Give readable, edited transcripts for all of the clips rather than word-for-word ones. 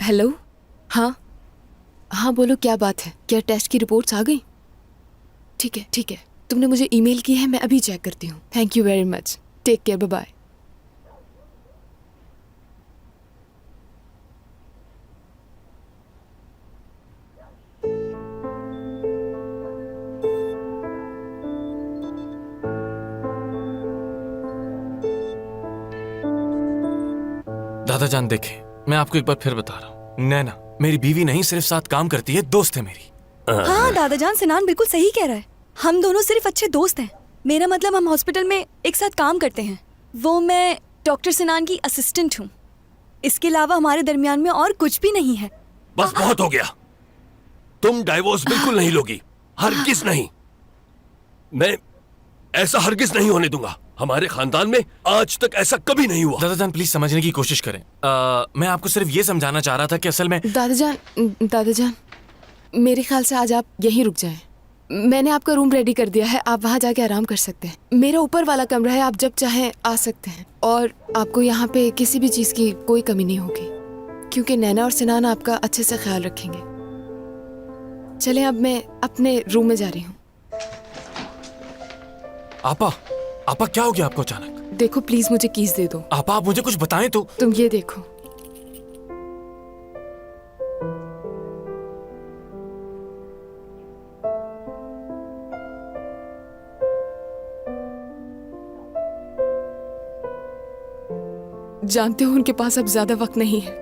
Hello. हाँ हाँ बोलो, क्या बात है? क्या टेस्ट की रिपोर्ट्स आ गई? ठीक है ठीक है, तुमने मुझे ईमेल की है, मैं अभी चेक करती हूँ। Thank you very much, take care, bye bye. दादा जान देखे, मैं आपको एक बार फिर बता रहा हूँ, नैना मेरी बीवी नहीं, सिर्फ साथ काम करती है, दोस्त है मेरी। हाँ दादाजान, सिनान बिल्कुल सही कह रहा है। हम दोनों सिर्फ अच्छे दोस्त हैं। मेरा मतलब हम हॉस्पिटल में एक साथ काम करते हैं। वो मैं डॉक्टर सिनान की असिस्टेंट हूँ। इसके अलावा हमारे दरमियान में और कुछ भी नहीं है। बस बहुत हो गया। तुम डाइवोर्स बिल्कुल नहीं लोगी, हरगिज नहीं। मैं ऐसा हरगिज नहीं होने दूंगा। हमारे खानदान में आज तक ऐसा कभी नहीं हुआ। दादा जान प्लीज समझने की कोशिश करें। मैं आपको सिर्फ ये समझाना चाह रहा था कि असल में दादाजान मेरे ख्याल से आज आप यहीं रुक जाएं। मैंने आपका रूम रेडी कर दिया है, आप वहाँ जाके आराम कर सकते हैं। मेरा ऊपर वाला कमरा है, आप जब चाहें आ सकते हैं। और आपको यहाँ पे किसी भी चीज़ की कोई कमी नहीं होगी, क्योंकि नैना और सिनान आपका अच्छे से ख्याल रखेंगे। चलें, अब मैं अपने रूम में जा रही हूँ। आपा क्या हो गया आपको अचानक? देखो प्लीज मुझे कीज दे दो। आप मुझे कुछ बताएं तो। तुम ये देखो। जानते हो उनके पास अब ज्यादा वक्त नहीं है।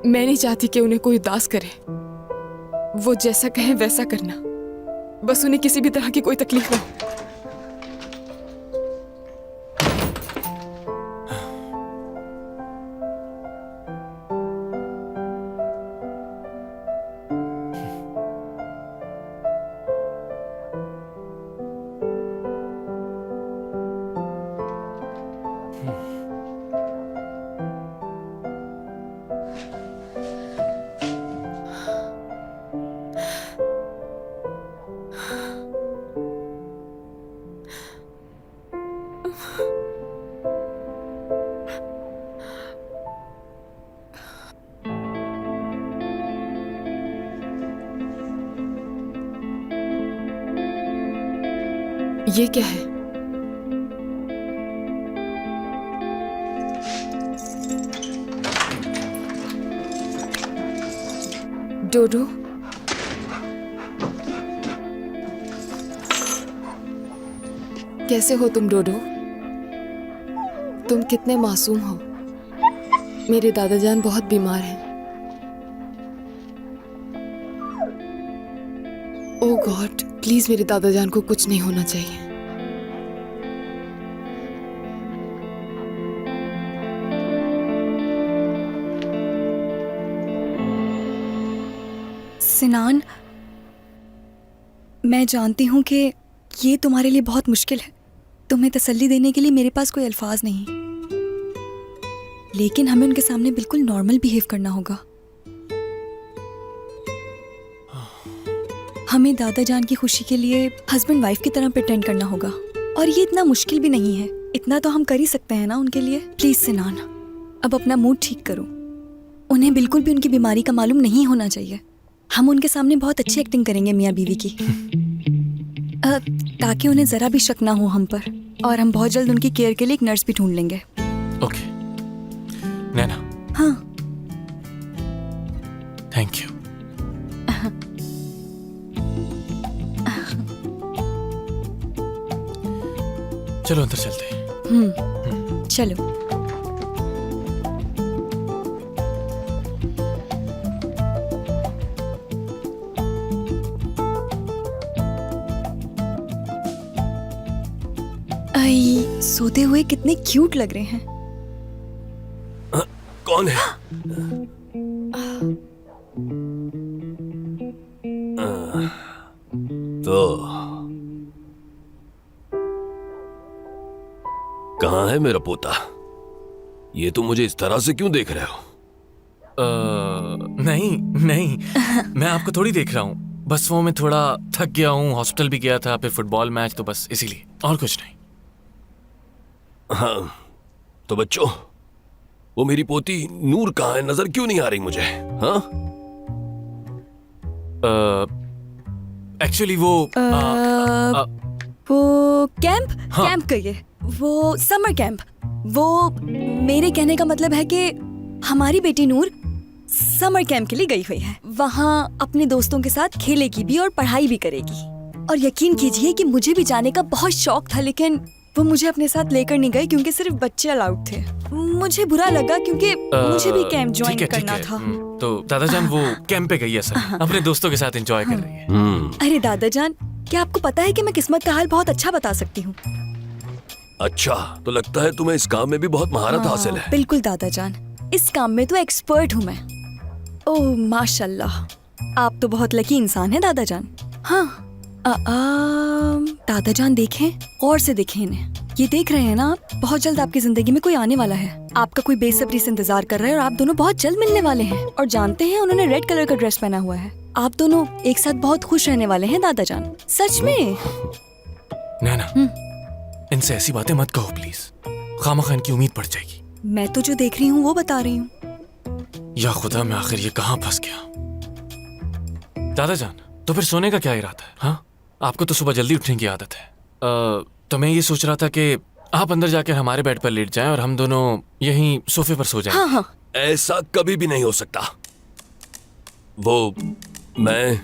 मैं नहीं चाहती कि उन्हें कोई उदास करे। वो जैसा कहें वैसा करना, बस उन्हें किसी भी तरह की कोई तकलीफ ना हो। ये क्या है? डोडो, कैसे हो तुम डोडो? तुम कितने मासूम हो। मेरे दादाजान बहुत बीमार हैं। ओह गॉड, प्लीज मेरे दादाजान को कुछ नहीं होना चाहिए। सिनान, मैं जानती हूँ कि ये तुम्हारे लिए बहुत मुश्किल है। तुम्हें तसल्ली देने के लिए मेरे पास कोई अल्फाज नहीं, लेकिन हमें उनके सामने बिल्कुल नॉर्मल बिहेव करना होगा। हमें दादाजान की खुशी के लिए हस्बैंड वाइफ की तरह प्रिटेंड करना होगा, और ये इतना मुश्किल भी नहीं है। इतना तो हम कर ही सकते हैं ना उनके लिए। प्लीज सिनान, अब अपना मूड ठीक करो। उन्हें बिल्कुल भी उनकी बीमारी का मालूम नहीं होना चाहिए। हम उनके सामने बहुत अच्छी एक्टिंग करेंगे मियाँ बीवी की, ताकि उन्हें जरा भी शक ना हो हम पर। और हम बहुत जल्द उनकी केयर के लिए एक नर्स भी ढूंढ लेंगे। ओके नैना। हाँ, थैंक यू। चलो अंदर चलते हैं। चलो। आई, सोते हुए कितने क्यूट लग रहे हैं। कौन है? तो कहाँ है मेरा पोता? ये तुम मुझे इस तरह से क्यों देख रहे हो? नहीं नहीं, मैं आपको थोड़ी देख रहा हूँ। बस वो मैं थोड़ा थक गया हूँ, हॉस्पिटल भी गया था, फिर फुटबॉल मैच, तो बस इसीलिए, और कुछ नहीं। हाँ, तो बच्चों, वो मेरी पोती नूर कहाँ है? नजर क्यों नहीं आ रही मुझे? हाँ, एक्चुअली वो वो कैंप हाँ। कैंप कहिए, वो समर कैंप। वो मेरे कहने का मतलब है कि हमारी बेटी नूर समर कैंप के लिए गई हुई है। वहाँ अपने दोस्तों के साथ खेलेगी भी और पढ़ाई भी करेगी। और यकीन कीजिए कि मुझे भी जाने का बहुत शौक था, लेकिन वो मुझे अपने साथ लेकर नहीं गए क्योंकि सिर्फ बच्चे अलाउड थे। मुझे बुरा लगा क्योंकि मुझे भी कैंप ज्वाइन करना था। तो दादाजान वो कैंप पे गई है सर, अपने दोस्तों के साथ एंजॉय कर रही है। अरे दादाजान, क्या आपको पता है कि मैं किस्मत का हाल बहुत अच्छा बता सकती हूँ? अच्छा, तो लगता है तुम्हें इस काम में भी बहुत महारत हासिल है। बिल्कुल दादाजान, इस काम में तो एक्सपर्ट हूँ मैं। ओह माशाल्लाह, आप तो बहुत लकी इंसान हैं दादाजान। हाँ, दादाजान देखें, गौर से देखें इन्हें। ये देख रहे हैं ना आप, बहुत जल्द आपकी जिंदगी में कोई आने वाला है। आपका कोई बेसब्री से इंतजार कर रहा है और आप दोनों बहुत जल्द मिलने वाले हैं। और जानते हैं, उन्होंने रेड कलर का ड्रेस पहना हुआ है। आप दोनों एक साथ बहुत खुश रहने वाले हैं दादाजान, सच में। नैना, इनसे ऐसी बातें मत कहो प्लीज, खामखा इनकी उम्मीद बढ़ जाएगी। मैं तो जो देख रही हूँ वो बता रही हूँ। या खुदा, मैं आखिर ये कहाँ फंस गया। दादाजान, तो फिर सोने का क्या इरादा है? हाँ, आपको तो सुबह जल्दी उठने की आदत है। तो मैं ये सोच रहा था कि आप अंदर जाकर हमारे बेड पर लेट जाएं और हम दोनों यहीं सोफे पर सो जाएं। हाँ हाँ, ऐसा कभी भी नहीं हो सकता। वो मैं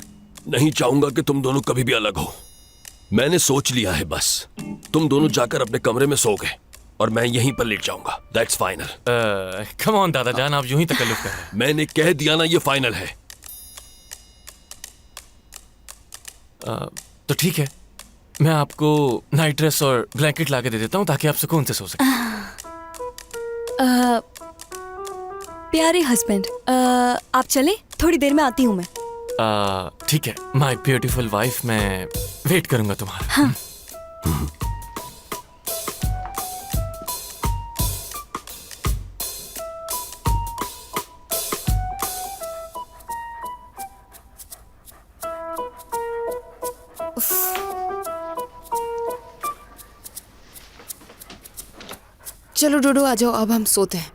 नहीं चाहूंगा कि तुम दोनों कभी भी अलग हो। मैंने सोच लिया है, बस तुम दोनों जाकर अपने कमरे में सो गए और मैं यहीं पर लेट जाऊंगा। That's final. कम ऑन दादाजान, आप यूं ही तकल्लुफ कर रहे हैं। मैंने कह दिया ना, ये फाइनल है। तो ठीक है, मैं आपको नाइट ड्रेस और ब्लैंकेट लाके दे देता हूँ ताकि आप सुकून से सो सकें। प्यारे हस्बैंड, आप चले, थोड़ी देर में आती हूँ मैं। ठीक है माय ब्यूटीफुल वाइफ, मैं वेट करूंगा तुम्हारा। हाँ। चलो डोडो, आ जाओ, अब हम सोते हैं।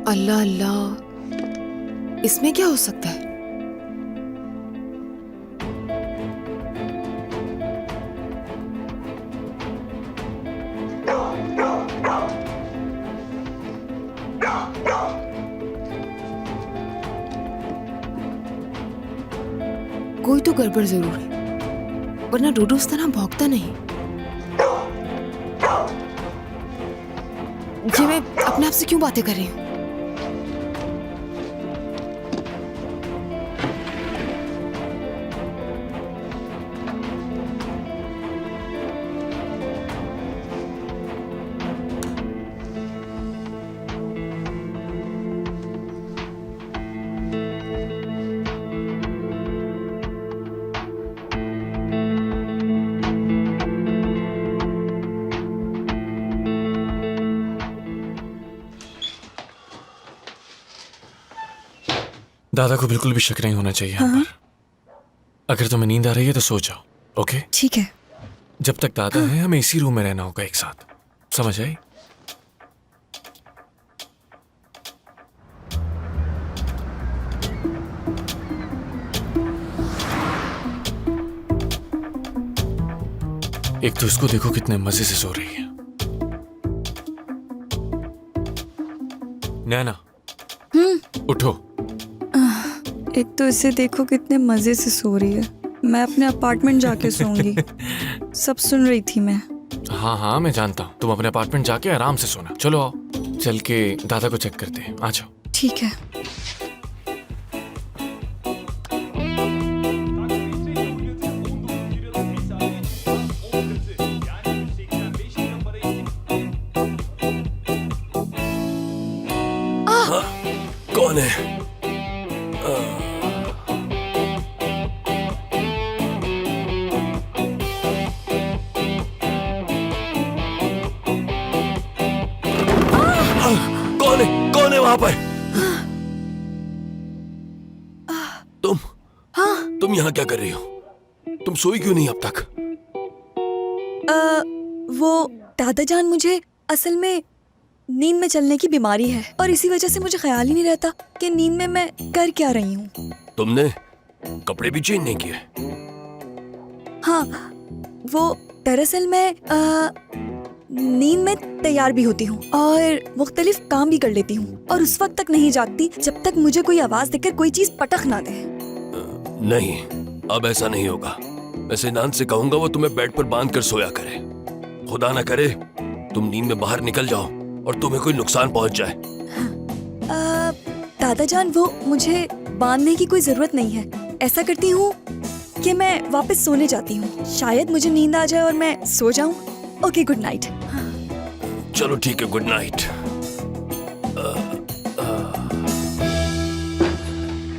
अल्लाह अल्लाह, इसमें क्या हो सकता है? कोई तो गड़बड़ जरूर है, वरना डोडो उस तरह भौंकता नहीं। ये मैं अपने आप से क्यों बातें कर रही हूँ? दादा को बिल्कुल भी शक नहीं होना चाहिए हम पर। अगर तुम्हें नींद आ रही है तो सो जाओ, ओके? ठीक है। जब तक दादा है, हमें इसी रूम में रहना होगा एक साथ, समझ आई? एक तो इसको देखो कितने मजे से सो रही है। नैना, उठो। एक तो इसे देखो कितने मजे से सो रही है। मैं अपने अपार्टमेंट जाके सोऊंगी। सब सुन रही थी मैं। हाँ हाँ, मैं जानता हूँ, तुम अपने अपार्टमेंट जाके आराम से सोना। चलो आओ, चल के दादा को चेक करते हैं, आ जाओ। ठीक है। कौन है? कहां पर? तुम तुम यहाँ क्या कर रही हो? तुम सोई क्यों नहीं अब तक? वो दादाजान, मुझे असल में नींद में चलने की बीमारी है और इसी वजह से मुझे ख्याल ही नहीं रहता कि नींद में मैं कर क्या रही हूँ। तुमने कपड़े भी चेंज नहीं किए? हाँ, वो दरअसल मैं नींद में तैयार भी होती हूँ और मुख्तलिफ काम भी कर लेती हूँ और उस वक्त तक नहीं जागती जब तक मुझे कोई आवाज देकर कोई चीज पटक ना दे। नहीं, अब ऐसा नहीं होगा। मैं सिनान से कहूंगा वो तुम्हें बेड पर बांध कर सोया करे। खुदा ना करे तुम नींद में बाहर निकल जाओ और तुम्हें कोई नुकसान पहुंच जाए। दादाजान, वो मुझे बांधने की कोई जरूरत नहीं है। ऐसा करती हूँ कि मैं वापस सोने जाती हूँ, शायद मुझे नींद आ जाए और मैं सो जाऊँ। Okay, good night. चलो ठीक है, गुड नाइट।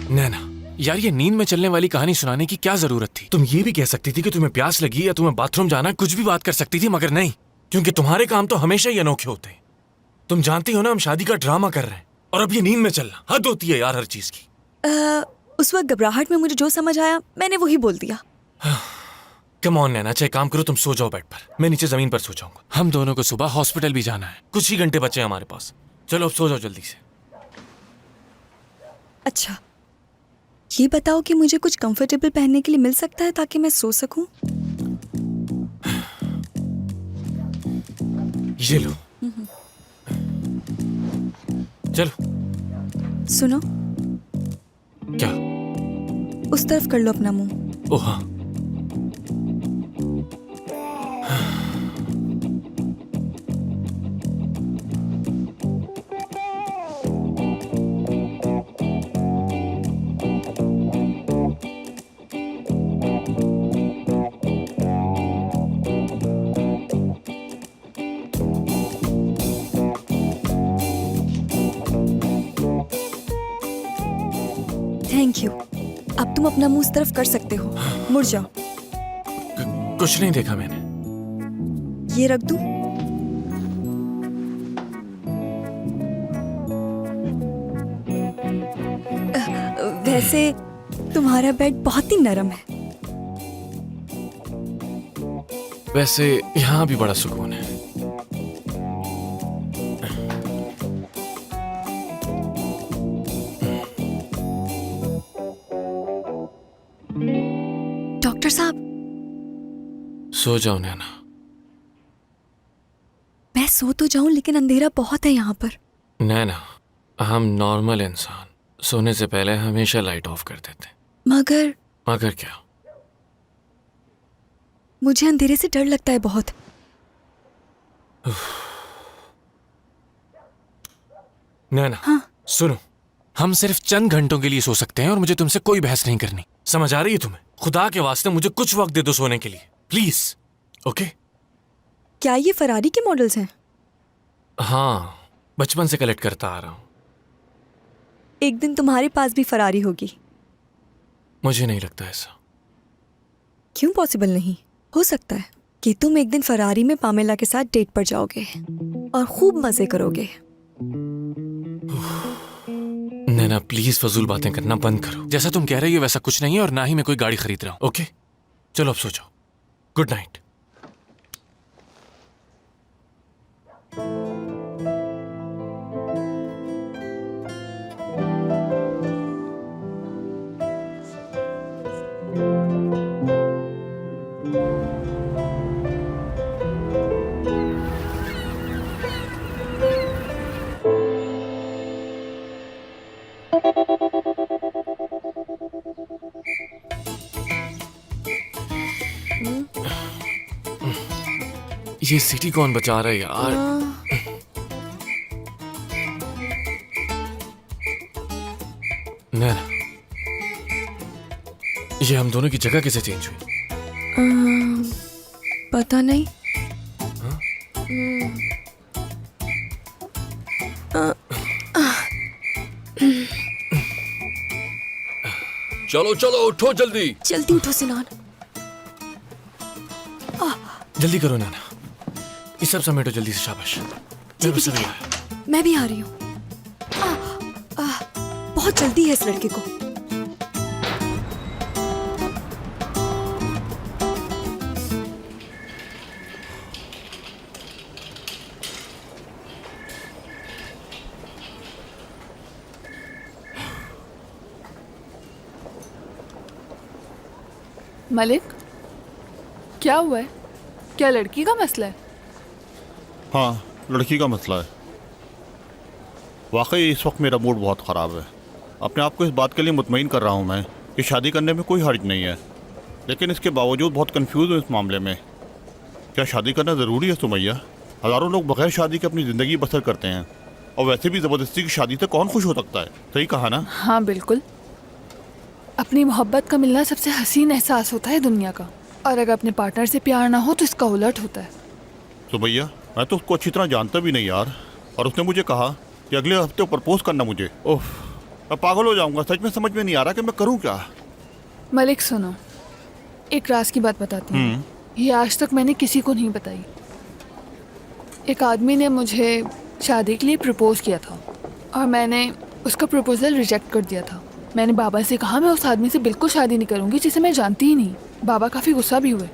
नैना, यार ये नींद में चलने वाली कहानी सुनाने की क्या जरूरत थी? तुम ये भी कह सकती थी कि तुम्हें प्यास लगी या तुम्हें बाथरूम जाना है, कुछ भी बात कर सकती थी, मगर नहीं, क्योंकि तुम्हारे काम तो हमेशा ही अनोखे होते हैं। तुम जानती हो ना हम शादी का ड्रामा कर रहे हैं और अब ये नींद में चलना, हद होती है यार हर चीज की। उस वक्त घबराहट में मुझे जो समझ आया मैंने वही बोल दिया। कम ऑन नैना, चाहे काम करो, तुम सो जाओ बेड पर, मैं नीचे जमीन पर सो जाऊंगा। हम दोनों को सुबह हॉस्पिटल भी जाना है, कुछ ही घंटे बचे हैं हमारे पास। चलो अब सो जाओ जल्दी से। अच्छा, ये बताओ कि मुझे कुछ कंफर्टेबल पहनने के लिए मिल सकता है ताकि मैं सो सकूं? ये लो। चलो। सुनो, क्या? उस तरफ कर लो अपना मुंह। ओह हाँ। Thank you. अब तुम अपना मुंह उस तरफ कर सकते हो। मुड़ जाओ। कुछ नहीं देखा मैंने। ये रख दूं? वैसे तुम्हारा बेड बहुत ही नरम है। वैसे यहाँ भी बड़ा सुकून है। डॉक्टर साहब, सो जाओ नैना। मैं सो तो जाऊं लेकिन अंधेरा बहुत है यहाँ पर। नैना, हम नॉर्मल इंसान सोने से पहले हमेशा लाइट ऑफ कर देते हैं। मगर क्या? मुझे अंधेरे से डर लगता है बहुत। नैना, हाँ? सुनो, हम सिर्फ चंद घंटों के लिए सो सकते हैं और मुझे तुमसे कोई बहस नहीं करनी। समझ आ रही है तुम्हें? खुदा के वास्ते मुझे कुछ वक्त दे दो सोने के लिए, प्लीज। ओके? क्या ये फरारी के मॉडल्स हैं? हाँ, बचपन से कलेक्ट करता आ रहा हूं। एक दिन तुम्हारे पास भी फरारी होगी। मुझे नहीं लगता ऐसा। क्यों पॉसिबल नहीं? हो सकता है कि तुम एक दिन फरारी में पामेला के साथ डेट पर जाओगे और खूब मजे करोगे। नैना, प्लीज फजूल बातें करना बंद करो। जैसा तुम कह रही हो वैसा कुछ नहीं है और ना ही मैं कोई गाड़ी खरीद रहा हूं। ओके? चलो अब सो जाओ। Good night. ये सिटी कौन बचा रहा है यार? नैना, ये हम दोनों की जगह कैसे चेंज हुई? पता नहीं। चलो चलो उठो जल्दी। जल्दी उठो सिनान। जल्दी करो नैना, ये सब समेटो जल्दी से। शाबाश। मैं बस अभी आया। मैं भी आ रही हूँ। बहुत जल्दी है इस लड़के को। मलिक, क्या हुआ है? क्या लड़की का मसला है? हाँ, लड़की का मसला है। वाकई इस वक्त मेरा मूड बहुत ख़राब है। अपने आप को इस बात के लिए मुतमईन कर रहा हूँ मैं कि शादी करने में कोई हर्ज नहीं है, लेकिन इसके बावजूद बहुत कंफ्यूज हूँ इस मामले में। क्या शादी करना ज़रूरी है सुमैया? हज़ारों लोग बगैर शादी के अपनी ज़िंदगी बसर करते हैं, और वैसे भी ज़बरदस्ती की शादी से कौन खुश हो सकता है? सही कहा ना? हाँ बिल्कुल। अपनी मोहब्बत का मिलना सबसे हसीन एहसास होता है दुनिया का, और अगर अपने पार्टनर से प्यार ना हो तो इसका उलट होता है। सुमैया, मैं तो उसको अच्छी तरह जानता भी नहीं यार, और उसने मुझे कहा कि अगले हफ्ते प्रपोज करना मुझे। ओह, मैं पागल हो जाऊंगा। सच में समझ में नहीं आ रहा कि मैं करूं क्या। मलिक सुनो, एक राज की बात बताती हूँ। ये आज तक मैंने किसी को नहीं बताई। एक आदमी ने मुझे शादी के लिए प्रपोज किया था, और मैंने उसका प्रपोजल रिजेक्ट कर दिया था। मैंने बाबा से कहा मैं उस आदमी से बिल्कुल शादी नहीं करूंगी जिसे मैं जानती ही नहीं। बाबा काफ़ी गुस्सा भी हुए।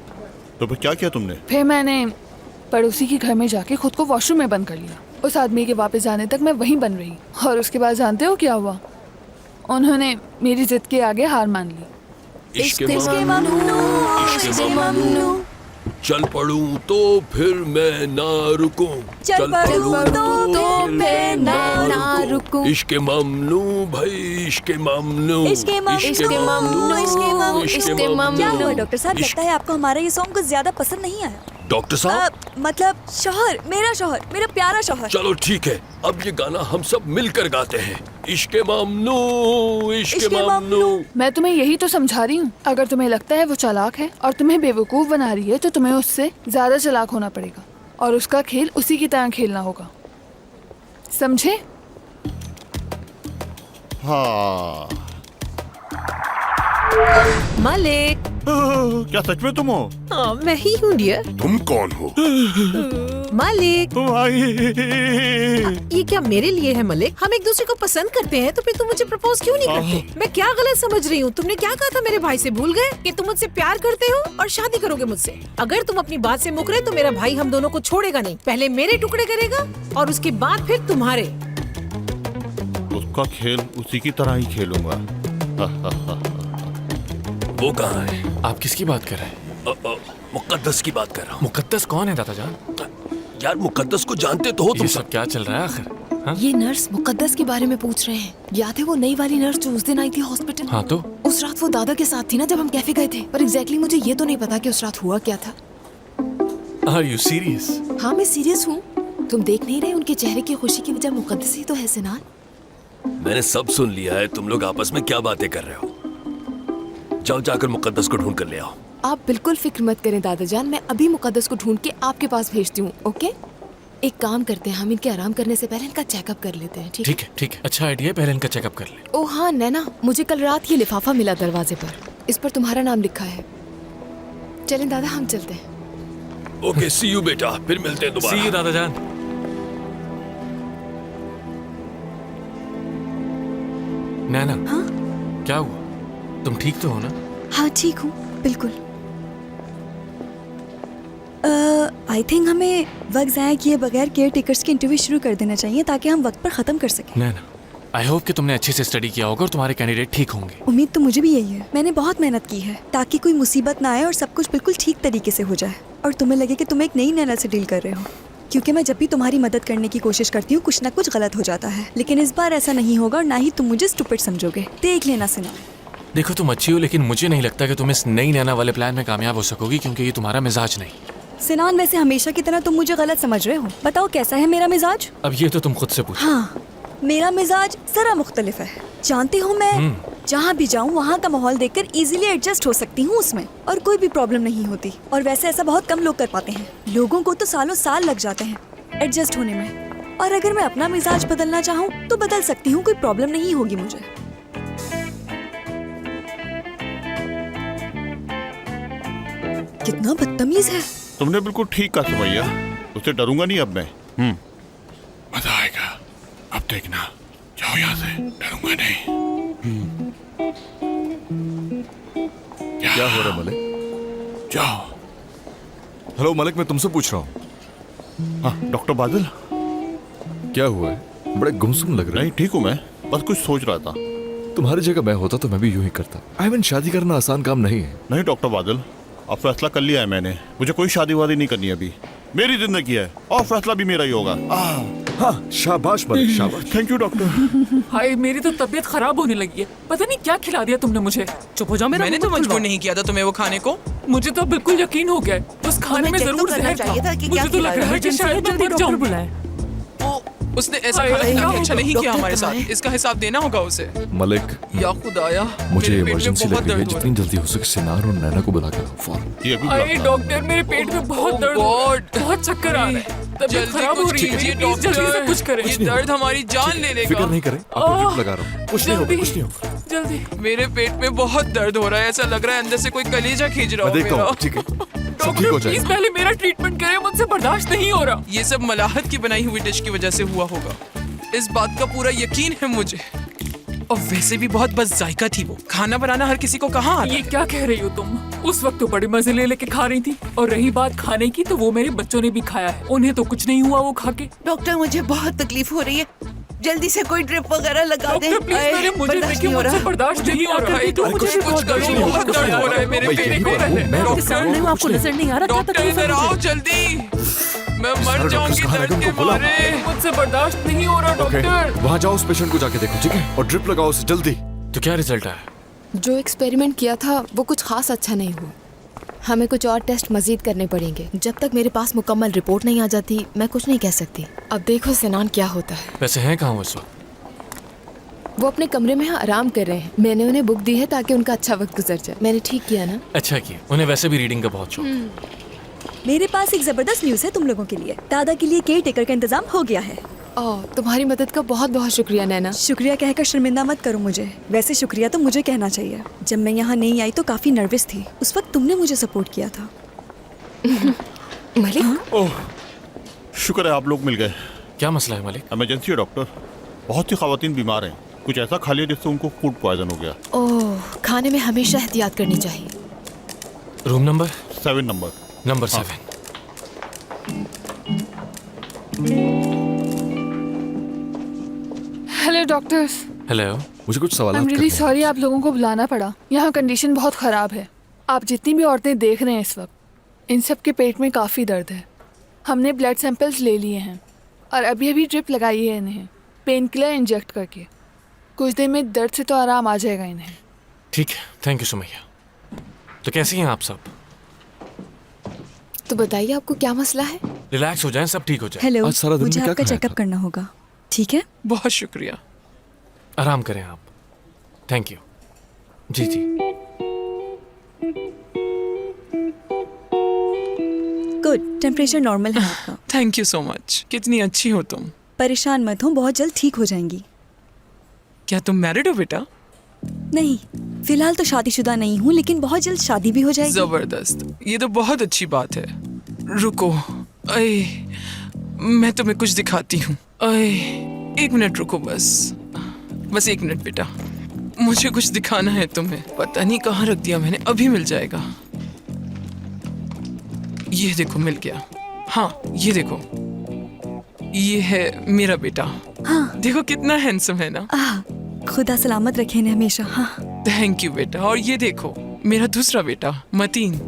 तो फिर क्या किया तुमने? फिर मैंने पड़ोसी के घर में जाके खुद को वॉशरूम में बंद कर लिया। उस आदमी के वापस जाने तक मैं वहीं बन रही, और उसके बाद जानते हो क्या हुआ? उन्होंने मेरी जिद के आगे हार मान ली। इश्क ममनू, चल पड़ूं तो फिर मैं ना रुकूं, चल पड़ूं तो फिर ना रुकूं। इश्क ममनू भाई, इश्क ममनू, इश्क ममनू। क्या हुआ डॉक्टर साहब? लगता है आपको हमारा ये सॉन्ग कुछ ज्यादा पसंद नहीं आया। डॉक्टर साहब, मतलब शौहर, मेरा प्यारा शौहर। चलो ठीक है, अब ये गाना हम सब मिलकर गाते हैं। इश्क ममनू, इश्क ममनू। मैं तुम्हें यही तो समझा रही हूँ। अगर तुम्हें लगता है वो चालाक है और तुम्हें बेवकूफ बना रही है, तो तुम्हें उससे ज्यादा चालाक होना पड़ेगा, और उसका खेल उसी की तरह खेलना होगा, समझे? हाँ। मलिक, क्या सच में तुम हो? हाँ मैं ही हूँ डियर। तुम कौन हो? मलिक, भाई, ये क्या मेरे लिए है मलिक? हम एक दूसरे को पसंद करते हैं, तो फिर तुम मुझे प्रपोज क्यों नहीं करते? मैं क्या गलत समझ रही हूँ? तुमने क्या कहा था मेरे भाई से? भूल गए कि तुम मुझसे प्यार करते हो और शादी करोगे मुझसे? अगर तुम अपनी बात से मुकरे तो मेरा भाई हम दोनों को छोड़ेगा नहीं। पहले मेरे टुकड़े करेगा और उसके बाद फिर तुम्हारे। उसका खेल उसी की तरह ही खेलूंगा। वो कहाँ है? आप किसकी बात कर रहे हैं? मुकद्दस की बात कर रहा हूँ। मुकद्दस कौन है दादा जान? यार मुकद्दस को जानते तो हो ये तुम सब क्या चल रहा है आखिर? हाँ? ये नर्स मुकद्दस के बारे में पूछ रहे हैं। याद है वो नई वाली नर्स जो उस दिन आई थी हॉस्पिटल? हाँ तो उस रात वो दादा के साथ थी ना जब हम कैफे गए थे, पर एग्जैक्टली मुझे ये तो नहीं पता कि उस रात हुआ क्या था। Are you serious? हाँ मैं सीरियस हूँ। तुम देख नहीं रहे उनके चेहरे की खुशी की वजह मुकद्दस ही तो है सिनान। मैंने सब सुन लिया है। तुम लोग आपस में क्या बातें कर रहे हो? जाओ जाकर मुकद्दस को ढूंढ कर ले आओ। आप बिल्कुल फिक्र मत करें दादा जान, मैं अभी मुकद्दस को ढूंढ के आपके पास भेजती हूँ। ओके, एक काम करते हैं, हम इनके आराम करने से पहले इनका चेकअप कर लेते हैं। ठीक है? ठीक है, अच्छा आइडिया है, पहले इनका चेकअप कर ले। ओ हाँ नैना, मुझे कल रात ये लिफाफा मिला दरवाजे पर, इस पर तुम्हारा नाम लिखा है। चलें दादा हम चलते हैं। ओके, सी यू बेटा, फिर मिलते हैं दोबारा। सी यू दादा जान। नैना, हाँ क्या हुआ? तुम ठीक तो हो ना? हाँ ठीक हूँ बिल्कुल। आई थिंक हमें वक्त ज़ाया किए बगैर केयर टेकर्स की इंटरव्यू शुरू कर देना चाहिए ताकि हम वक्त पर ख़त्म कर सकें। नैना, आई होप कि तुमने अच्छे से स्टडी किया होगा और तुम्हारे कैंडिडेट ठीक होंगे। उम्मीद तो मुझे भी यही है। मैंने बहुत मेहनत की है ताकि कोई मुसीबत ना आए और सब कुछ बिल्कुल ठीक तरीके से हो जाए, और तुम्हें लगे कि तुम एक नई नैना से डील कर रहे हो। क्योंकि मैं जब भी तुम्हारी मदद करने की कोशिश करती हूँ कुछ ना कुछ गलत हो जाता है, लेकिन इस बार ऐसा नहीं होगा और ना ही तुम मुझे स्टूपिड समझोगे। देख लेना सिना। देखो तुम अच्छी हो, लेकिन मुझे नहीं लगता कि तुम इस नई नैना वाले प्लान में कामयाब हो सकोगी, क्योंकि ये तुम्हारा मिजाज नहीं। सिनान, वैसे हमेशा की तरह तुम मुझे गलत समझ रहे हो। बताओ कैसा है मेरा मिजाज? अब ये तो तुम खुद से पूछो। हाँ, मेरा मिजाज जरा मुख्तलिफ है। जानते हो मैं जहाँ भी जाऊँ वहाँ का माहौल देखकर इजीली एडजस्ट हो सकती हूँ उसमें, और कोई भी प्रॉब्लम नहीं होती। और वैसे ऐसा बहुत कम लोग कर पाते हैं। लोगों को तो सालों साल लग जाते हैं एडजस्ट होने में, और अगर मैं अपना मिजाज बदलना चाहूँ तो बदल सकती हूँ, कोई प्रॉब्लम नहीं होगी मुझे। कितना बदतमीज है। तुमने बिल्कुल ठीक कहा सुमैया, उससे डरूंगा नहीं अब मैं। मजा आएगा, अब देखना। जाओ यहाँ से, डरूंगा नहीं। क्या हो रहा है मलिक? जाओ। हेलो मलिक, मैं तुमसे पूछ रहा हूँ। हाँ डॉक्टर बादल। क्या हुआ है? बड़े गुमसुम लग रहे नहीं ठीक हूँ मैं, बस कुछ सोच रहा था। हैं। तुम्हारी जगह मैं होता तो मैं भी यूं ही करता। आई मीन शादी करना आसान काम नहीं है। नहीं डॉक्टर बादल, अब फैसला कर लिया है मैंने। मुझे कोई शादी वादी नहीं करनी अभी। मेरी जिंदगी है और फैसला भी मेरा ही होगा। हाँ शाबाश मलिक, शाबाश। Thank you doctor. हाय, मेरी तो तबीयत खराब होने लगी है। पता नहीं क्या खिला दिया तुमने मुझे। चुप हो जाओ, मेरा मैंने मुंह तो मत मजबूर खुलवाओ। नहीं किया था तुम्हें वो खाने को। मुझे तो बिल्कुल यकीन हो गया है। उस खाने में check तो जरूर करना जहर चाहिए था कि क्या मुझे तो लग खिलाया रहा है कि है। शायद मैं मर जाऊं। वो उसने ऐसा हाय, खाना हाय, खिला के हाय, अच्छा नहीं किया डॉक्टर हमारे कहाँ साथ। इसका हिसाब देना होगा उसे। मलिक या खुदाया, मुझे मेरे पेट में इमरजेंसी बहुत लग रही है, दर्द हो जितनी जल्दी हो सके सिनार और नैना को बुला के लाओ फौरन। ये अभी हाय बुलाता हूँ। डॉक्टर, मेरे पेट में बहुत दर्द हो रहा है। गॉड। बहुत चक्कर आ रहा है। तबीयत जल्दी खराब हो कुछ रही है। कीजिए प्लीज जल्दी से कुछ डॉक्टर। करें। ये दर्द हमारी जान ले फिक्र लेगा। नहीं करें, आपको ड्रिप लगा रहा हूँ। कुछ नहीं होगा, जल्दी कुछ नहीं होगा। जल्दी। मेरे पेट में बहुत दर्द हो रहा है। ऐसा लग रहा है अंदर से कोई कलेजा खींच रहा मैं हो देखता मेरा। हूँ, ठीक है, सब ठीक डॉक्टर हो प्लीज जाएगा। पहले मेरा ट्रीटमेंट करें, मुझसे बर्दाश्त नहीं हो रहा। ये सब मलाहत की बनाई हुई डिश की वजह से हुआ होगा। इस बात का पूरा यकीन है मुझे। और वैसे भी बहुत बस जायका थी वो। खाना बनाना हर किसी को कहाँ आता ये है। क्या कह रही हो तुम? उस वक्त तो बड़े मजे ले लेके खा रही थी। और रही बात खाने की, तो वो मेरे बच्चों ने भी खाया है। उन्हें तो कुछ नहीं हुआ वो खा के। डॉक्टर मुझे बहुत तकलीफ हो रही है, जल्दी से कोई ड्रिप वगैरह लगा दे। डॉक्टर प्लीज, मेरे मुझे बर्दाश्त देखिए, नहीं हो मुझसे रहा। बर्दाश्त नहीं हो रहा है। तो अरे मुझे कुछ बहुत करो, दर्द हो बहुत दर्द हो रहा है मेरे मैं पेट यहीं पर हूँ, में। मैं डॉक्टर, सामने में आपको नजर नहीं आ रहा, क्या डॉक्टर तकलीफ है इधर मुझे? आओ जल्दी। मैं मर डॉक्टर जाऊंगी साहब, दर्द के उनको बुलाओ। मारे। मुझसे बर्दाश्त नहीं हो रहा ओके, डॉक्टर। वहाँ जाओ, उस पेशेंट को जाके देखो, ठीक है? और ड्रिप लगाओ उसे जल्दी। तो क्या रिजल्ट आया? जो एक्सपेरिमेंट किया था वो कुछ खास अच्छा नहीं हुआ। हमें कुछ और टेस्ट मजीद करने पड़ेंगे। जब तक मेरे पास मुकम्मल रिपोर्ट नहीं आ जाती मैं कुछ नहीं कह सकती। अब देखो सिनान क्या होता है। वैसे हैं कहाँ वो इस वक्त? वो अपने कमरे में आराम कर रहे हैं। मैंने उन्हें बुक दी है ताकि उनका अच्छा वक्त गुजर जाए। मैंने ठीक किया ना? अच्छा किया। उन्हें वैसे भी रीडिंग का बहुत शौक है। मेरे पास एक जबरदस्त न्यूज़ है तुम लोगों के लिए। दादा के लिए केयर टेकर का इंतजाम हो गया है। ओह, तुम्हारी मदद का बहुत बहुत शुक्रिया नैना। शुक्रिया कहकर शर्मिंदा मत करो मुझे। वैसे शुक्रिया तो मुझे कहना चाहिए। जब मैं यहाँ नहीं आई तो काफी नर्वस थी। उस वक्त तुमने मुझे सपोर्ट किया था। मलिक, ओह शुक्र है आप लोग मिल गए। क्या मसला है मलिक? इमरजेंसी है डॉक्टर, बहुत सी खवातीन बीमार हैं। कुछ ऐसा खा लिया जिससे उनको फूड पॉइजन हो गया। ओह, खाने में हमेशा एहतियात करनी चाहिए। Room number? 7 number. Number 7। Hello doctors, hello. मुझे कुछ सवाल आई एम रियली सॉरी आप लोगों को बुलाना पड़ा। यहाँ कंडीशन बहुत ख़राब है। आप जितनी भी औरतें देख रहे हैं इस वक्त, इन सब के पेट में काफ़ी दर्द है। हमने ब्लड सैंपल्स ले लिए हैं और अभी अभी ड्रिप लगाई है इन्हें, पेन किलर इंजेक्ट करके। कुछ देर में दर्द से तो आराम आ जाएगा इन्हें। ठीक है, थैंक यू सुमैया। तो कैसी हैं आप सब? तो बताइए आपको क्या मसला है? रिलैक्स हो जाएं, सब ठीक हो जाए। हेलो, आज सारा दिन मुझे में क्या आपका खाया चेकअप था? करना होगा, ठीक है? बहुत शुक्रिया। आराम करें आप। Thank you. जी जी। गुड, टेम्परेचर नॉर्मल है आपका। Thank you so much. कितनी अच्छी हो तुम। परेशान मत हो, बहुत जल्द ठीक हो जाएंगी। क्या तुम मैरिड हो बेटा? नहीं, फिलहाल तो शादीशुदा नहीं हूँ, लेकिन बहुत जल्द शादी भी हो जाएगी। जबरदस्त, ये तो बहुत अच्छी बात है। रुको, अय मैं तुम्हें कुछ दिखाती हूँ। अय 1 मिनट रुको, बस 1 मिनट बेटा, मुझे कुछ दिखाना है तुम्हें। पता नहीं कहाँ रख दिया मैंने, अभी मिल जाएगा। ये देखो, मिल गया। हाँ ये देखो, ये है मेरा बेटा। हाँ। देखो कितना हैंडसम है ना। खुदा सलामत रखे इन्हें हमेशा। हाँ। थैंक यू बेटा। और ये देखो मेरा दूसरा बेटा मतीन।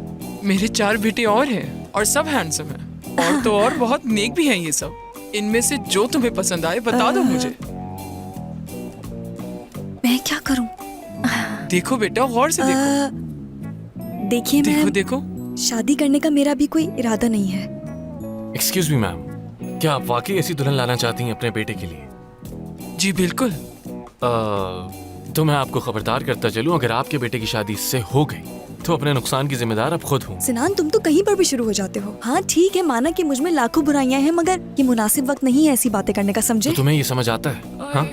मेरे 4 बेटे और हैं और सब हैंडसम हैं। और तो और बहुत नेक भी हैं ये सब। इनमें से जो तुम्हें पसंद आए बता दो मुझे। मैं क्या करूं? देखो बेटा, गौर से देखो। देखिए देखो मैम, देखो। शादी करने का मेरा भी कोई इरादा नहीं है। एक्सक्यूज मी मैम, क्या आप वाकई ऐसी दुल्हन लाना चाहती हैं अपने बेटे के लिए? जी बिल्कुल। तो मैं आपको खबरदार करता चलूं, अगर आपके बेटे की शादी इससे हो गई तो अपने नुकसान की जिम्मेदार अब खुद हूँ। सिनान, तुम तो कहीं पर भी शुरू हो जाते हो। हाँ ठीक है, माना कि मुझ में लाखों बुराइयां हैं, मगर ये मुनासिब वक्त नहीं है ऐसी बातें करने का, समझे? तो तुम्हें ये समझ आता है? हाँ,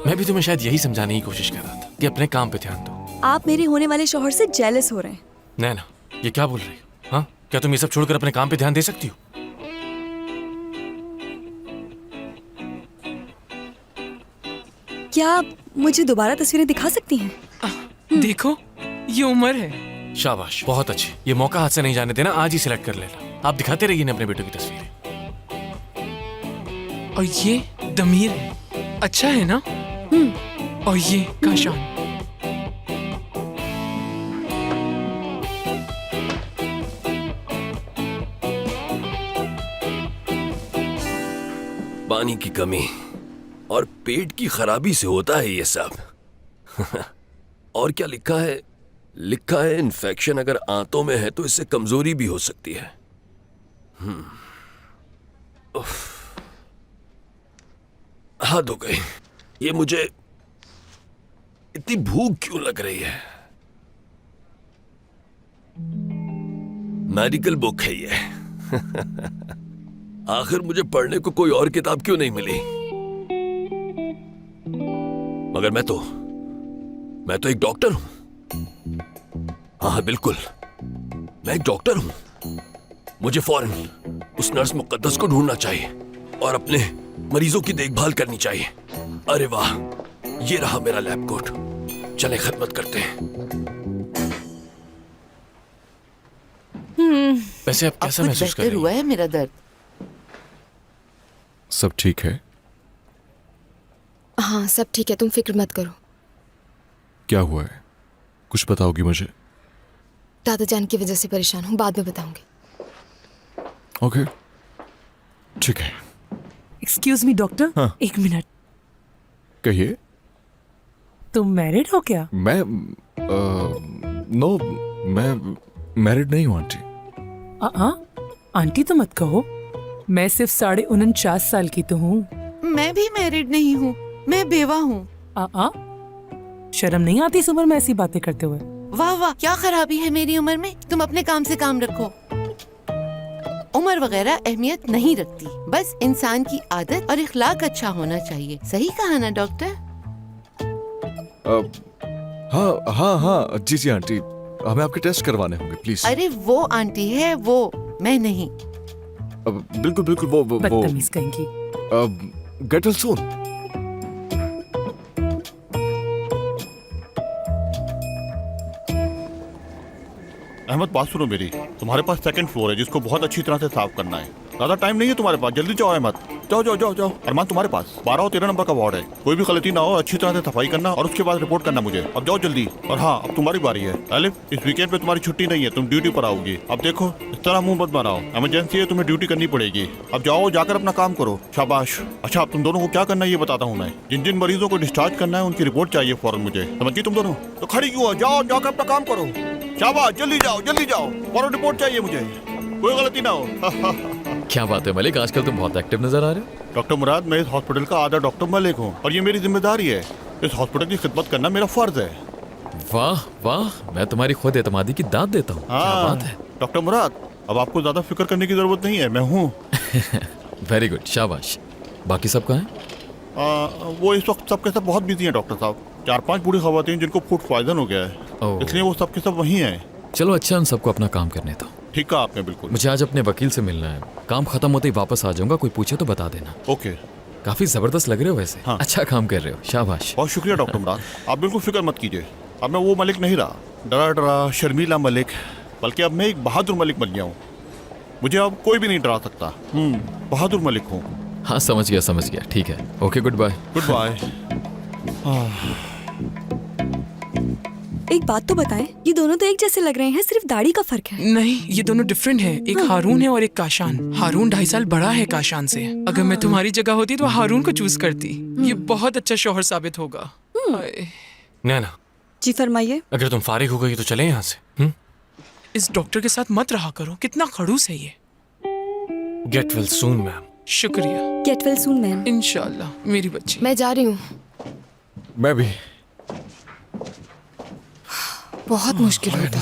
मैं भी तुम्हें शायद यही समझाने की कोशिश कर रहा था कि अपने काम पे ध्यान दो। आप मेरे होने वाले शौहर से जेलस हो रहे हैं। नैना, ये क्या बोल रही हो? हाँ, क्या तुम ये सब छोड़कर अपने काम पे ध्यान दे सकती हो? क्या आप मुझे दोबारा तस्वीरें दिखा सकती हैं? देखो, ये उम्र है। शाबाश, बहुत अच्छे। ये मौका हाथ से नहीं जाने देना, आज ही सिलेक्ट कर लेना। आप दिखाते रहिए अपने बेटों की तस्वीरें। और ये दमीर है, अच्छा है ना? और ये काशान। पानी की कमी और पेट की खराबी से होता है ये सब। और क्या लिखा है? लिखा है इन्फेक्शन अगर आंतों में है तो इससे कमजोरी भी हो सकती है। हद हो गई। ये मुझे इतनी भूख क्यों लग रही है? मेडिकल बुक है ये। आखिर मुझे पढ़ने को कोई और किताब क्यों नहीं मिली? मगर मैं तो एक डॉक्टर हूं। हाँ बिल्कुल, मैं एक डॉक्टर हूं। मुझे फौरन उस नर्स मुकद्दस को ढूंढना चाहिए और अपने मरीजों की देखभाल करनी चाहिए। अरे वाह, ये रहा मेरा लैब कोट। चले खिदमत करते हैं। वैसे आप कैसा अब कुछ महसूस कर बेहतर रही हुआ हैं? है मेरा दर्द? सब ठीक है? हाँ सब ठीक है, तुम फिक्र मत करो। क्या हुआ है? कुछ बताओगी मुझे? दादा जान की वजह से परेशान हूँ, बाद में बताऊंगी। ओके, ठीक है। एक्सक्यूज मी डॉक्टर, हाँ। एक मिनट। कहिए। तुम मैरिड हो क्या? मैं नो, मैं मैरिड नहीं हूँ आंटी। आंटी तो मत कहो, मैं सिर्फ 49.5 साल की तो हूँ। मैं भी मैरिड नहीं हूँ, मैं बेवा हूँ। शर्म नहीं आती इस उम्र में ऐसी बातें करते हुए? वाह वाह, क्या खराबी है मेरी उम्र में? तुम अपने काम से काम रखो। उम्र वगैरह अहमियत नहीं रखती, बस इंसान की आदत और इखलाक अच्छा होना चाहिए। सही कहा ना डॉक्टर? हाँ हाँ हाँ, जी जी आंटी, हमें आपके टेस्ट करवाने होंगे प्लीज। अरे वो आंटी है, वो मैं नहीं। बिल्कुल बिल्कुल, वो बदतमीज कहेंगी। गेट वेल सून। अहमद, बात सुनो मेरी। तुम्हारे पास सेकंड फ्लोर है जिसको बहुत अच्छी तरह से साफ करना है। ज्यादा टाइम नहीं है तुम्हारे पास, जल्दी जाओ अहमद। जाओ जाओ जाओ जाओ। अरमान, तुम्हारे पास 12 और 13 नंबर का वार्ड है। कोई भी गलती ना हो, अच्छी तरह से सफाई करना और उसके बाद रिपोर्ट करना मुझे। अब जाओ जल्दी। और हाँ, अब तुम्हारी बारी है। अलिफ, इस वीकेंड पे तुम्हारी छुट्टी नहीं है, तुम ड्यूटी पर आओगी। अब देखो, इस तरह मुंह मत बनाओ, इमरजेंसी है, तुम्हें ड्यूटी करनी पड़ेगी। अब जाओ, जाकर अपना काम करो। शाबाश। अच्छा, अब तुम दोनों को क्या करना है ये बताता हूँ मैं। जिन जिन मरीजों को डिस्चार्ज करना है उनकी रिपोर्ट चाहिए फौरन मुझे। समझी तुम दोनों? तो खड़ी क्यों हो? जाओ, जाकर अपना काम करो। शाबाश, जल्दी जाओ जल्दी जाओ, फौरन रिपोर्ट चाहिए मुझे, कोई गलती ना हो। क्या बात है मलिक, आजकल तुम बहुत एक्टिव नजर आ रहे हो। डॉक्टर मुराद, मैं इस हॉस्पिटल का आधा डॉक्टर मलिक हूँ और ये मेरी जिम्मेदारी है। इस हॉस्पिटल की खिदमत करना मेरा फर्ज है। वाह वाह, मैं तुम्हारी खुद एतमादी की दाद देता हूँ। क्या बात है डॉक्टर मुराद, अब आपको ज्यादा फिक्र करने की जरूरत नहीं है, मैं हूँ। वेरी गुड, शाबाश। बाकी सब कहाँ हैं? वो इस वक्त सबके सब बहुत बिजी हैं डॉक्टर साहब। 4-5 बूढ़ी खवातीन जिनको फूड पॉइजन हो गया है, ओह। इसलिए वो सबके सब वहीं हैं। चलो अच्छा, उन सबको अपना काम करने दो। ठीक कहा आपने, बिल्कुल। मुझे आज अपने वकील से मिलना है, काम खत्म होते ही वापस आ जाऊंगा, कोई पूछे तो बता देना। ओके। काफी जबरदस्त लग रहे हो वैसे। हाँ। अच्छा काम कर रहे हो, शाबाश। बहुत शुक्रिया डॉक्टर मुराद, आप बिल्कुल फिक्र मत कीजिए। अब मैं वो मलिक नहीं रहा, डरा डरा शर्मीला मलिक, बल्कि अब मैं एक बहादुर मलिक बन गया हूँ। मुझे अब कोई भी नहीं डरा सकता। बहादुर मलिक हूँ। हाँ समझ गया, ठीक है। Okay, goodbye. Goodbye. एक बात तो बताएं, ये दोनों तो एक जैसे लग रहे हैं, सिर्फ दाढ़ी का फर्क है। नहीं, ये दोनों डिफरेंट हैं। एक हारून है और एक काशान। हारून 2.5 साल बड़ा है काशान से। अगर मैं तुम्हारी जगह होती तो हारून को चूज करती। ये बहुत अच्छा शौहर साबित होगा। हाय। नैना, जी फरमाइए। अगर तुम फारिग हो गई तो चले यहाँ से। इस डॉक्टर के साथ मत रहा करो, कितना खड़ूस है ये। Get well soon ma'am. शुक्रिया। Get well soon ma'am. इंशाल्लाह मेरी बच्ची। मैं जा रही हूँ। मैं भी। बहुत मुश्किल होता।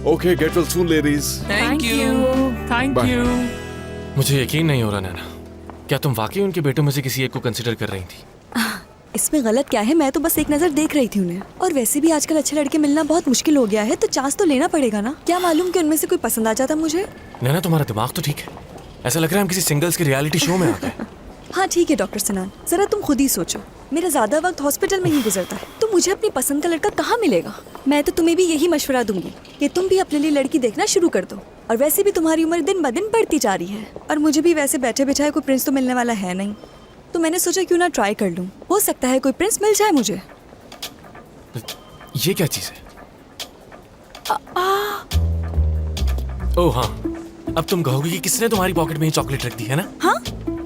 Okay, gate well soon ladies. Thank you. मुझे यकीन नहीं हो रहा नैना, क्या तुम वाकई उनके बेटों में से किसी एक को कंसिडर कर रही थी? इसमें गलत क्या है, मैं तो बस एक नजर देख रही थी उन्हें। और वैसे भी आजकल अच्छे लड़के मिलना बहुत मुश्किल हो गया है, तो चांस तो लेना पड़ेगा ना। क्या मालूम कि उनमें से कोई पसंद आ जाता मुझे। नैना, तुम्हारा दिमाग तो ठीक है, ऐसा लग रहा है हम किसी सिंगल्स के रियलिटी शो में आ गए। हाँ ठीक है डॉक्टर सिनान, जरा तुम खुद ही सोचो, मेरा ज्यादा वक्त हॉस्पिटल में ही गुजरता है, तो मुझे अपनी पसंद का लड़का कहाँ मिलेगा। मैं तो तुम्हें भी यही मशवरा दूंगी कि तुम भी अपने लिए लड़की देखना शुरू कर दो। और वैसे भी तुम्हारी उम्र दिन ब दिन बढ़ती जा रही है, और मुझे भी वैसे बैठे बैठाए कोई प्रिंस तो मिलने वाला है नहीं, तो मैंने सोचा क्यों ना ट्राई कर लूँ, हो सकता है कोई प्रिंस मिल जाए मुझे। ये क्या चीज है? ओह हाँ, अब तुम कहोगे कि किसने तुम्हारी पॉकेट में ये चॉकलेट रख दी है ना? हाँ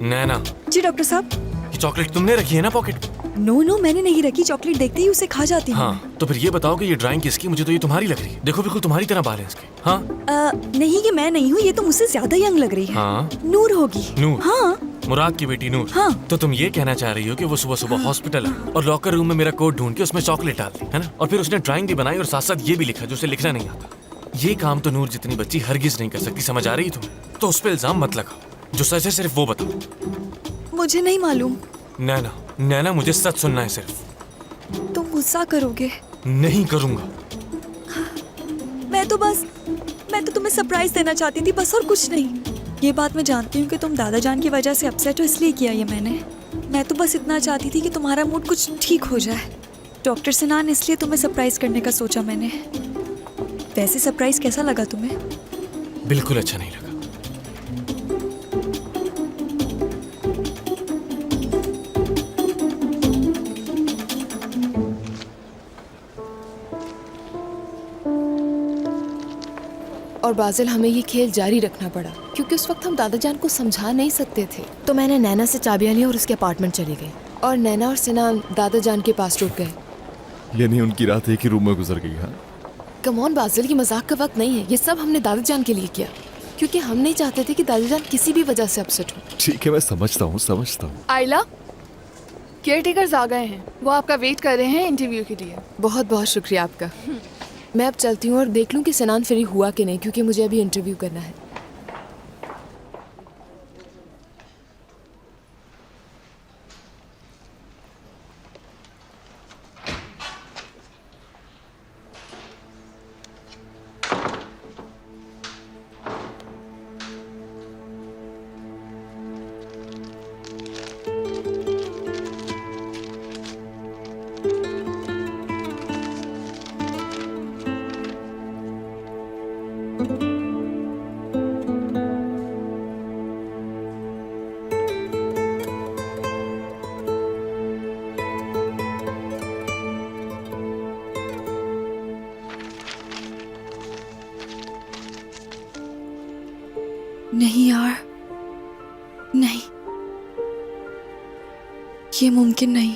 नैना, जी डॉक्टर साहब। ये चॉकलेट तुमने रखी है ना पॉकेट में? नो मैंने नहीं रखी, चॉकलेट देखते ही उसे खा जाती हूँ। हाँ, तो फिर ये बताओ कि ये ड्राइंग किसकी? मुझे तो ये तुम्हारी लग रही है। देखो बिल्कुल तुम्हारी तरह बाल है इसके। हाँ नहीं ये मैं नहीं हूँ, ये तो मुझसे ज्यादा यंग लग रही है। हाँ, नूर होगी। नूर? हाँ मुराद की बेटी नूर। हाँ। तो तुम ये कहना चाह रही हो कि वो सुबह सुबह हॉस्पिटल आई और लॉकर रूम में मेरा कोट ढूंढ के उसमें चॉकलेट डाल दी, है ना? और फिर उसने ड्राइंग भी बनाई और साथ साथ ये भी लिखा जो उसे लिखना नहीं आता। ये काम तो नूर जितनी बच्ची हरगिज नहीं कर सकती, समझ आ रही है तुम्हें? तो उस पर इल्जाम मत लगाओ, जो सच है सिर्फ वो बताओ। मुझे नहीं मालूम। नैना, नैना मुझे सच सुनना है सिर्फ। तुम गुस्सा करोगे? नहीं करूंगा। मैं तो तुम्हें सरप्राइज देना चाहती थी बस, और कुछ नहीं। ये बात मैं जानती हूँ कि तुम दादा जान की वजह से अपसेट हो, इसलिए किया ये मैंने। मैं तो बस इतना चाहती थी कि तुम्हारा मूड कुछ ठीक हो जाए। डॉक्टर सिनान, इसलिए तुम्हें सरप्राइज करने का सोचा मैंने। वैसे सरप्राइज कैसा लगा तुम्हें? बिल्कुल अच्छा नहीं लगा। और बाजिल, हमें ये खेल जारी रखना पड़ा क्योंकि उस वक्त हम दादा जान को समझा नहीं सकते थे। तो मैंने नैना से चाबियां ली और उसके अपार्टमेंट चली गई, और नैना और सिनान दादा जान के पास रुक गए। यानी उनकी रात एक ही रूम में गुजर गई। हाँ कम ऑन बाजिल, ये मजाक का वक्त नहीं है। ये सब हमने दादा जान के लिए किया क्योंकि हम नहीं चाहते थे कि दादा जान किसी भी वजह से अपसेट हो। ठीक है, मैं समझता हूँ। आइला, केयरटेकर्स आ गए हैं, वो आपका वेट कर रहे हैं इंटरव्यू के लिए। बहुत बहुत शुक्रिया आपका। मैं अब चलती हूँ और देख लूँ कि सिनान फ्री हुआ कि नहीं, क्योंकि मुझे अभी इंटरव्यू करना है। नहीं यार, नहीं, ये मुमकिन नहीं।